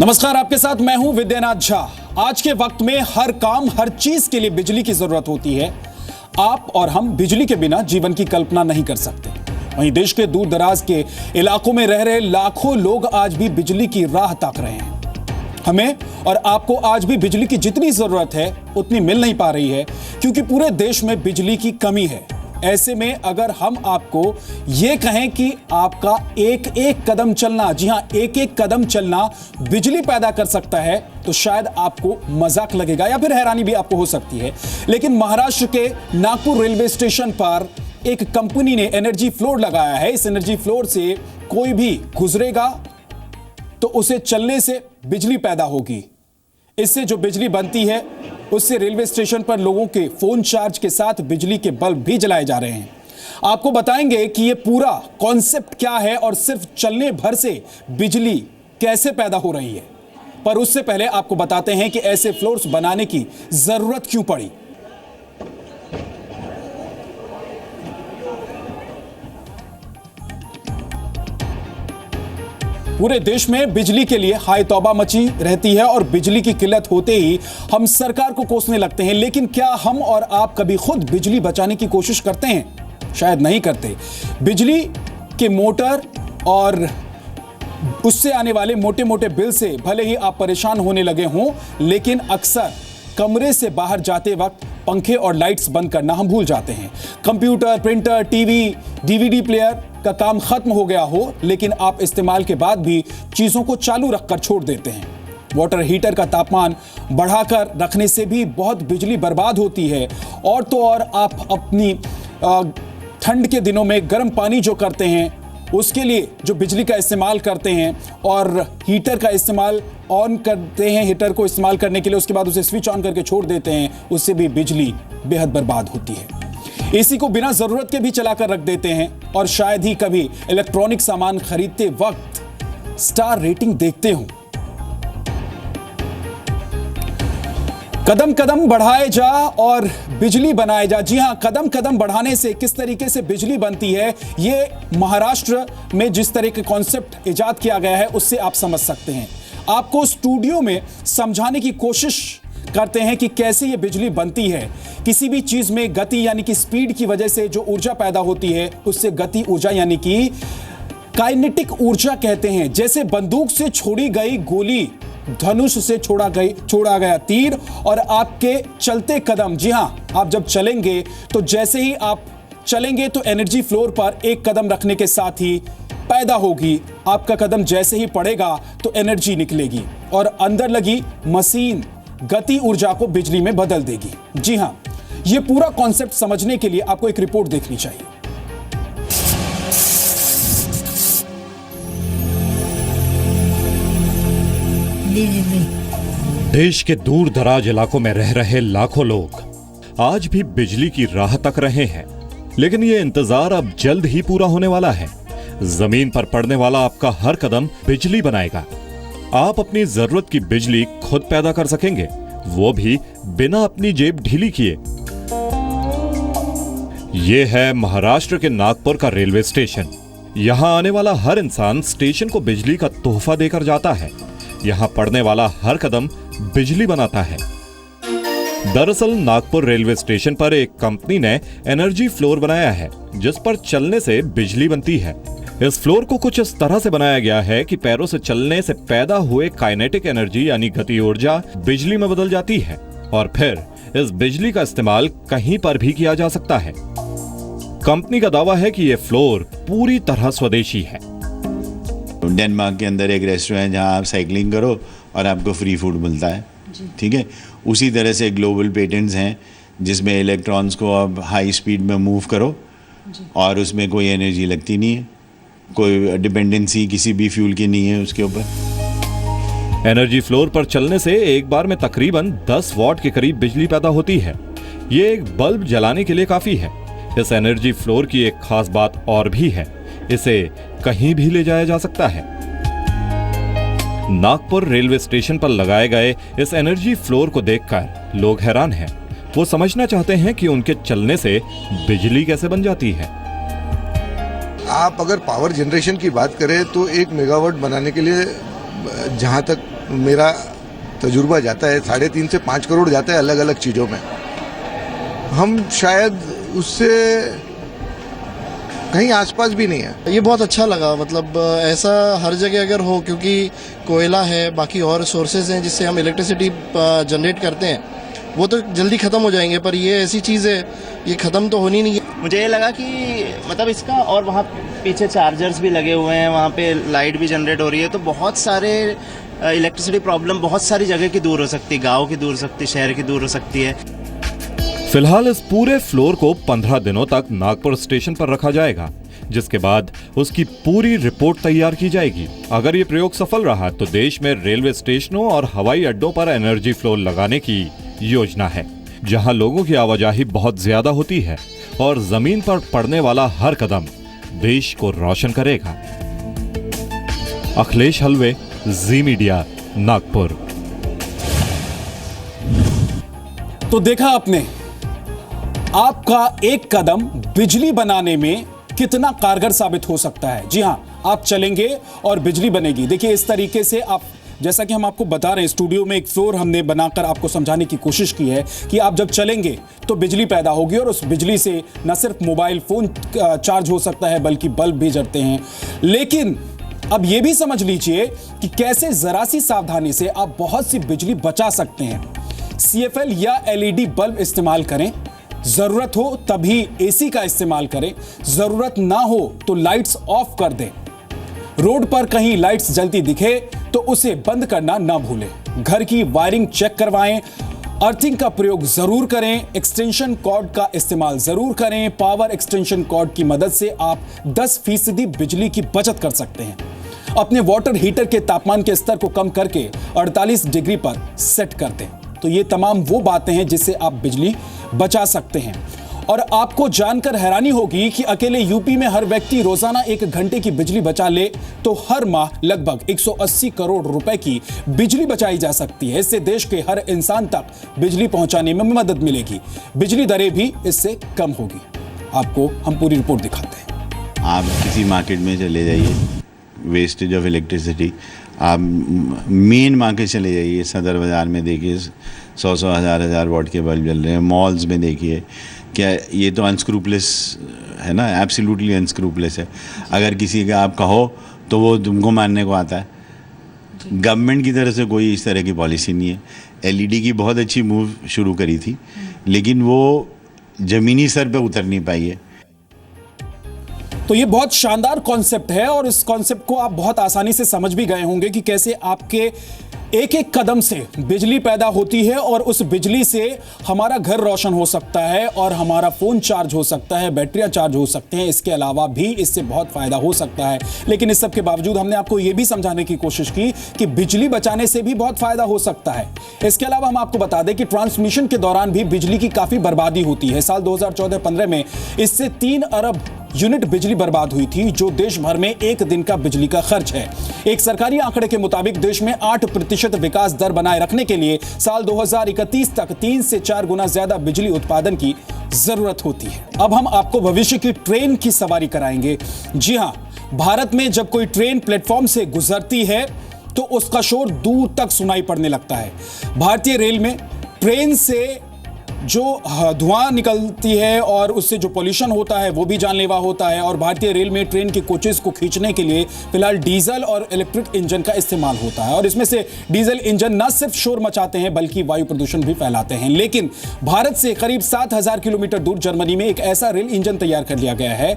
नमस्कार, आपके साथ मैं हूं विद्यानाथ झा। आज के वक्त में हर काम हर चीज के लिए बिजली की जरूरत होती है। आप और हम बिजली के बिना जीवन की कल्पना नहीं कर सकते। वहीं देश के दूर दराज के इलाकों में रह रहे लाखों लोग आज भी बिजली की राह ताक रहे हैं। हमें और आपको आज भी बिजली की जितनी जरूरत है उतनी मिल नहीं पा रही है, क्योंकि पूरे देश में बिजली की कमी है। ऐसे में अगर हम आपको यह कहें कि आपका एक एक कदम चलना, जी हां, एक एक कदम चलना बिजली पैदा कर सकता है, तो शायद आपको मजाक लगेगा या फिर हैरानी भी आपको हो सकती है। लेकिन महाराष्ट्र के नागपुर रेलवे स्टेशन पर एक कंपनी ने एनर्जी फ्लोर लगाया है। इस एनर्जी फ्लोर से कोई भी गुजरेगा तो उसे चलने से बिजली पैदा होगी। इससे जो बिजली बनती है उससे रेलवे स्टेशन पर लोगों के फोन चार्ज के साथ बिजली के बल्ब भी जलाए जा रहे हैं। आपको बताएंगे कि यह पूरा कॉन्सेप्ट क्या है और सिर्फ चलने भर से बिजली कैसे पैदा हो रही है। पर उससे पहले आपको बताते हैं कि ऐसे फ्लोर्स बनाने की जरूरत क्यों पड़ी। पूरे देश में बिजली के लिए हाय तौबा मची रहती है और बिजली की किल्लत होते ही हम सरकार को कोसने लगते हैं। लेकिन क्या हम और आप कभी खुद बिजली बचाने की कोशिश करते हैं? शायद नहीं करते। बिजली के मोटर और उससे आने वाले मोटे मोटे बिल से भले ही आप परेशान होने लगे हों, लेकिन अक्सर कमरे से बाहर जाते वक्त पंखे और लाइट्स बंद करना हम भूल जाते हैं। Computer, printer, TV, DVD player का काम खत्म हो गया हो, लेकिन आप इस्तेमाल के बाद भी चीजों को चालू रखकर छोड़ देते हैं। वाटर हीटर का तापमान बढ़ाकर रखने से भी बहुत बिजली बर्बाद होती है। और तो और आप अपनी ठंड के दिनों में गर्म पानी जो करते हैं उसके लिए जो बिजली का इस्तेमाल करते हैं और हीटर का इस्तेमाल ऑन करते हैं, हीटर को इस्तेमाल करने के लिए, उसके बाद उसे स्विच ऑन करके छोड़ देते हैं, उससे भी बिजली बेहद बर्बाद होती है। एसी को बिना जरूरत के भी चलाकर रख देते हैं और शायद ही कभी इलेक्ट्रॉनिक सामान खरीदते वक्त स्टार रेटिंग देखते हो। कदम कदम बढ़ाए जा और बिजली बनाए जा। जी हां, कदम कदम बढ़ाने से किस तरीके से बिजली बनती है, यह महाराष्ट्र में जिस तरह के कॉन्सेप्ट इजाद किया गया है उससे आप समझ सकते हैं। आपको स्टूडियो में समझाने की कोशिश करते हैं कि कैसे यह बिजली बनती है। किसी भी चीज में गति यानी कि स्पीड की वजह से जो ऊर्जा पैदा होती है उससे गति ऊर्जा यानी कि काइनेटिक ऊर्जा कहते हैं। जैसे बंदूक से छोड़ी गई गोली, धनुष से छोड़ा गया तीर और आपके चलते कदम। जी हां, आप जब चलेंगे तो जैसे ही आप चलेंगे तो एनर्जी फ्लोर पर एक कदम रखने के साथ ही पैदा होगी। आपका कदम जैसे ही पड़ेगा तो एनर्जी निकलेगी और अंदर लगी मशीन गति ऊर्जा को बिजली में बदल देगी। जी हां, यह पूरा कॉन्सेप्ट समझने के लिए आपको एक रिपोर्ट देखनी चाहिए। देश के दूर दराज इलाकों में रह रहे लाखों लोग आज भी बिजली की राह तक रहे हैं, लेकिन यह इंतजार अब जल्द ही पूरा होने वाला है। जमीन पर पड़ने वाला आपका हर कदम बिजली बनाएगा। आप अपनी जरूरत की बिजली खुद पैदा कर सकेंगे, वो भी बिना अपनी जेब ढीली किए। यह है महाराष्ट्र के नागपुर का रेलवे स्टेशन। यहां आने वाला हर इंसान स्टेशन को बिजली का तोहफा देकर जाता है। यहां पड़ने वाला हर कदम बिजली बनाता है। दरअसल नागपुर रेलवे स्टेशन पर एक कंपनी ने एनर्जी फ्लोर बनाया है जिस पर चलने से बिजली बनती है। इस फ्लोर को कुछ इस तरह से बनाया गया है कि पैरों से चलने से पैदा हुए काइनेटिक एनर्जी यानी गति ऊर्जा बिजली में बदल जाती है और फिर इस बिजली का इस्तेमाल कहीं पर भी किया जा सकता है। कंपनी का दावा है कि यह फ्लोर पूरी तरह स्वदेशी है। डेनमार्क के अंदर एक रेस्टोरेंट है जहां आप साइकिलिंग करो और आपको फ्री फूड मिलता है, ठीक है। उसी तरह से ग्लोबल पेटेंट्स हैं जिसमें इलेक्ट्रॉन्स को आप हाई स्पीड में मूव करो और उसमें कोई एनर्जी लगती नहीं है, कोई डिपेंडेंसी किसी भी फ्यूल की नहीं है उसके ऊपर। एनर्जी फ्लोर पर चलने से एक बार में तकरीबन 10 वॉट के करीब बिजली पैदा होती है। ये एक बल्ब जलाने के लिए काफी है। इस एनर्जी फ्लोर की एक खास बात और भी है, इसे कहीं भी ले जाया जा सकता है। नागपुर रेलवे स्टेशन पर लगाए गए इस एनर्जी फ्लोर को देखकर लोग हैरान हैं। वो समझना चाहते हैं कि उनके चलने से बिजली कैसे बन जाती है। आप अगर पावर जनरेशन की बात करें तो 1 मेगावाट बनाने के लिए जहाँ तक मेरा तजुर्बा जाता है 3.5 से 5 करोड़ जाता है अलग अलग चीज़ों में। हम शायद उससे कहीं आसपास भी नहीं है। ये बहुत अच्छा लगा, मतलब ऐसा हर जगह अगर हो, क्योंकि कोयला है, बाकी और सोर्सेज हैं जिससे हम इलेक्ट्रिसिटी जनरेट करते हैं, वो तो जल्दी ख़त्म हो जाएंगे, पर ये ऐसी चीज़ है ये ख़त्म तो होनी नहीं है। मुझे ये लगा कि मतलब इसका, और वहाँ पीछे चार्जर्स भी लगे हुए हैं, वहाँ पे लाइट भी जनरेट हो रही है, तो बहुत सारे इलेक्ट्रिसिटी प्रॉब्लम बहुत सारी जगह की दूर हो सकती है, गाँव की दूर हो सकती है, शहर की दूर हो सकती है। फिलहाल इस पूरे फ्लोर को 15 दिनों तक नागपुर स्टेशन पर रखा जाएगा, जिसके बाद उसकी पूरी रिपोर्ट तैयार की जाएगी। अगर ये प्रयोग सफल रहा तो देश में रेलवे स्टेशनों और हवाई अड्डों पर एनर्जी फ्लोर लगाने की योजना है, जहां लोगों की आवाजाही बहुत ज्यादा होती है और जमीन पर पड़ने वाला हर कदम देश को रोशन करेगा। अखिलेश हलवे, जी मीडिया, नागपुर। तो देखा आपने, आपका एक कदम बिजली बनाने में कितना कारगर साबित हो सकता है। जी हां, आप चलेंगे और बिजली बनेगी। देखिए, इस तरीके से आप, जैसा कि हम आपको बता रहे हैं, स्टूडियो में एक फ्लोर हमने बनाकर आपको समझाने की कोशिश की है कि आप जब चलेंगे तो बिजली पैदा होगी, और उस बिजली से न सिर्फ मोबाइल फोन चार्ज हो सकता है बल्कि बल्ब भी जलते हैं। लेकिन अब यह भी समझ लीजिए कि कैसे जरा सी सावधानी से आप बहुत सी बिजली बचा सकते हैं। CFL या LED बल्ब इस्तेमाल करें, जरूरत हो तभी AC का इस्तेमाल करें, जरूरत ना हो तो लाइट्स ऑफ कर दें। रोड पर कहीं लाइट्स जलती दिखे तो उसे बंद करना ना भूलें। घर की वायरिंग चेक करवाएं, अर्थिंग का प्रयोग जरूर करें, एक्सटेंशन कॉर्ड का इस्तेमाल जरूर करें। पावर एक्सटेंशन कॉर्ड की मदद से आप 10% बिजली की बचत कर सकते हैं। अपने वाटर हीटर के तापमान के स्तर को कम करके 48 डिग्री पर सेट कर दें। तो ये तमाम वो बातें हैं जिससे आप बिजली बचा सकते हैं। और आपको जानकर हैरानी होगी कि अकेले यूपी में हर व्यक्ति रोजाना 1 घंटे की बिजली बचा ले तो हर माह लगभग 180 करोड़ रुपए की बिजली बचाई जा सकती है। इससे देश के हर इंसान तक बिजली पहुंचाने में मदद मिलेगी। बिजली दरें भी इससे कम होगी। आपको हम पूरी रिपोर्ट दिखाते हैं। आप किसी मार्केट में चले जाइए, वेस्टेज ऑफ इलेक्ट्रिसिटी, आप मेन मार्केट चले जाइए, सदर बाज़ार में देखिए 100 हज़ार वाट के बल्ब जल रहे हैं। मॉल्स में देखिए, क्या ये तो अनस्क्रूपलेस है ना, एब्सोल्युटली अनस्क्रूपलेस है। अगर किसी का आप कहो तो वो तुमको मारने को आता है। गवर्नमेंट की तरफ से कोई इस तरह की पॉलिसी नहीं है। LED की बहुत अच्छी मूव शुरू करी थी, लेकिन वो ज़मीनी स्तर पे उतर नहीं पाई है। तो ये बहुत शानदार कॉन्सेप्ट है, और इस कॉन्सेप्ट को आप बहुत आसानी से समझ भी गए होंगे कि कैसे आपके एक एक कदम से बिजली पैदा होती है, और उस बिजली से हमारा घर रोशन हो सकता है, और हमारा फोन चार्ज हो सकता है, बैटरियां चार्ज हो सकते हैं। इसके अलावा भी इससे बहुत फायदा हो सकता है। लेकिन इस सब के बावजूद हमने आपको यह भी समझाने की कोशिश की कि बिजली बचाने से भी बहुत फायदा हो सकता है। इसके अलावा हम आपको बता दें कि ट्रांसमिशन के दौरान भी बिजली की काफी बर्बादी होती है। साल 2014-15 में इससे 3 अरब यूनिट बिजली बर्बाद हुई थी, जो देश भर में एक दिन का बिजली का खर्च है। एक सरकारी आंकड़े के मुताबिक देश में 8% विकास दर बनाए रखने के लिए साल 2031 तक 3 से 4 गुना ज्यादा बिजली उत्पादन की जरूरत होती है। अब हम आपको भविष्य की ट्रेन की सवारी कराएंगे। जी हां, भारत में जब कोई ट्रेन प्लेटफॉर्म से गुजरती है तो उसका शोर दूर तक सुनाई पड़ने लगता है। भारतीय रेल में ट्रेन से जो धुआं निकलती है और उससे जो पोल्यूशन होता है वो भी जानलेवा होता है। और भारतीय रेल में ट्रेन के कोचेस को खींचने के लिए फिलहाल डीजल और इलेक्ट्रिक इंजन का इस्तेमाल होता है, और इसमें से डीजल इंजन न सिर्फ शोर मचाते हैं बल्कि वायु प्रदूषण भी फैलाते हैं। लेकिन भारत से करीब 7000 किलोमीटर दूर जर्मनी में एक ऐसा रेल इंजन तैयार कर लिया गया है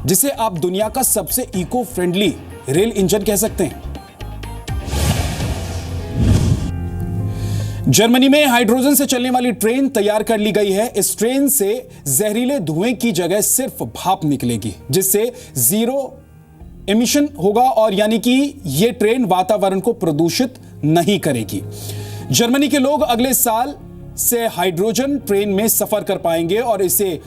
जिसे आप दुनिया का सबसे इको फ्रेंडली रेल इंजन कह सकते हैं। जर्मनी में हाइड्रोजन से चलने वाली ट्रेन तैयार कर ली गई है। इस ट्रेन से जहरीले धुएं की जगह सिर्फ भाप निकलेगी, जिससे जीरो एमिशन होगा, और यानी कि यह ट्रेन वातावरण को प्रदूषित नहीं करेगी। जर्मनी के लोग अगले साल से हाइड्रोजन ट्रेन में सफर कर पाएंगे, और इसे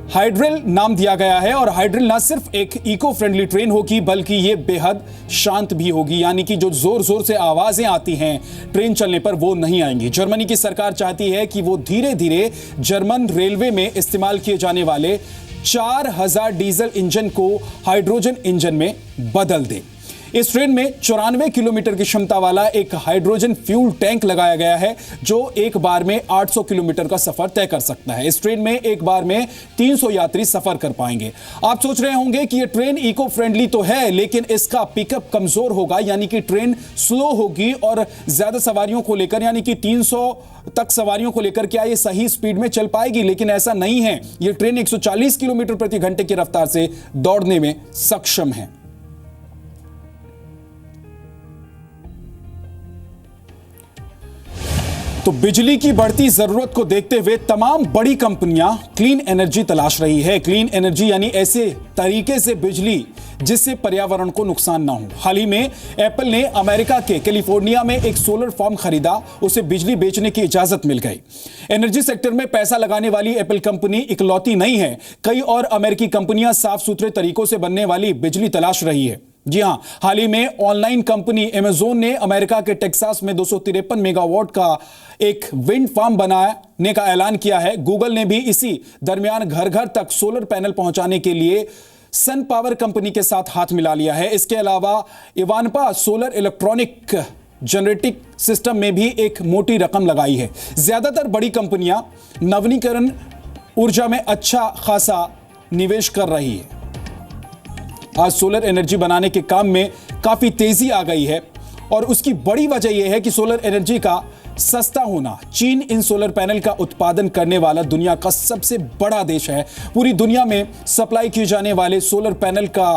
हाइड्रेल नाम दिया गया है। और हाइड्रेल न सिर्फ एक इको फ्रेंडली ट्रेन होगी बल्कि यह बेहद शांत भी होगी, यानी कि जो जोर जोर से आवाजें आती हैं ट्रेन चलने पर वो नहीं आएंगी। जर्मनी की सरकार चाहती है कि वो धीरे धीरे जर्मन रेलवे में इस्तेमाल किए जाने वाले 4000 डीजल इंजन को हाइड्रोजन इंजन में बदल दे। इस ट्रेन में 94 किलोमीटर की क्षमता वाला एक हाइड्रोजन फ्यूल टैंक लगाया गया है जो एक बार में 800 किलोमीटर का सफर तय कर सकता है। इस ट्रेन में एक बार में 300 यात्री सफर कर पाएंगे। आप सोच रहे होंगे कि यह ट्रेन इको फ्रेंडली तो है, लेकिन इसका पिकअप कमजोर होगा, यानी कि ट्रेन स्लो होगी और ज्यादा सवारियों को लेकर, यानी कि 300 तक सवारियों को लेकर क्या ये सही स्पीड में चल पाएगी? लेकिन ऐसा नहीं है। यह ट्रेन 140 किलोमीटर प्रति घंटे की रफ्तार से दौड़ने में सक्षम है। तो बिजली की बढ़ती जरूरत को देखते हुए तमाम बड़ी कंपनियां क्लीन एनर्जी तलाश रही है। क्लीन एनर्जी यानी ऐसे तरीके से बिजली जिससे पर्यावरण को नुकसान ना हो। हाल ही में एप्पल ने अमेरिका के कैलिफोर्निया में एक सोलर फार्म खरीदा, उसे बिजली बेचने की इजाजत मिल गई। एनर्जी सेक्टर में पैसा लगाने वाली एप्पल कंपनी इकलौती नहीं है। कई और अमेरिकी कंपनियां साफ सुथरे तरीकों से बनने वाली बिजली तलाश रही है। जी हां, हाल ही में ऑनलाइन कंपनी अमेज़न ने अमेरिका के टेक्सास में 253 मेगावाट का एक विंड फार्म बनाने का ऐलान किया है। गूगल ने भी इसी दरमियान घर घर तक सोलर पैनल पहुंचाने के लिए सन पावर कंपनी के साथ हाथ मिला लिया है। इसके अलावा इवानपा सोलर इलेक्ट्रॉनिक जनरेटिंग सिस्टम में भी एक मोटी रकम लगाई है। ज्यादातर बड़ी कंपनियां नवीनीकरण ऊर्जा में अच्छा खासा निवेश कर रही है। आज सोलर एनर्जी बनाने के काम में काफी तेजी आ गई है और उसकी बड़ी वजह यह है कि सोलर एनर्जी का सस्ता होना। चीन इन सोलर पैनल का उत्पादन करने वाला दुनिया का सबसे बड़ा देश है। पूरी दुनिया में सप्लाई किए जाने वाले सोलर पैनल का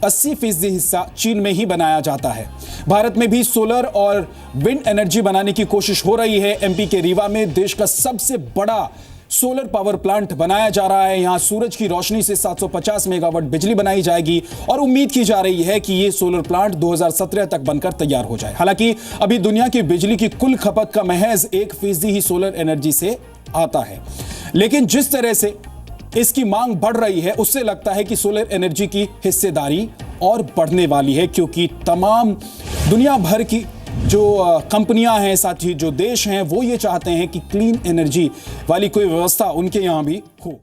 80% हिस्सा चीन में ही बनाया जाता है। भारत में भी सोलर और विंड एनर्जी बनाने की कोशिश हो रही है। एमपी के रीवा में देश का सबसे बड़ा सोलर पावर प्लांट बनाया जा रहा है। यहां सूरज की रोशनी से 750 मेगावाट बिजली बनाई जाएगी और उम्मीद की जा रही है कि यह सोलर प्लांट 2017 तक बनकर तैयार हो जाए। हालांकि अभी दुनिया की बिजली की कुल खपत का महज 1% ही सोलर एनर्जी से आता है, लेकिन जिस तरह से इसकी मांग बढ़ रही है उससे लगता है कि सोलर एनर्जी की हिस्सेदारी और बढ़ने वाली है, क्योंकि तमाम दुनिया भर की जो कंपनियां हैं, साथ ही जो देश हैं, वो ये चाहते हैं कि क्लीन एनर्जी वाली कोई व्यवस्था उनके यहां भी हो।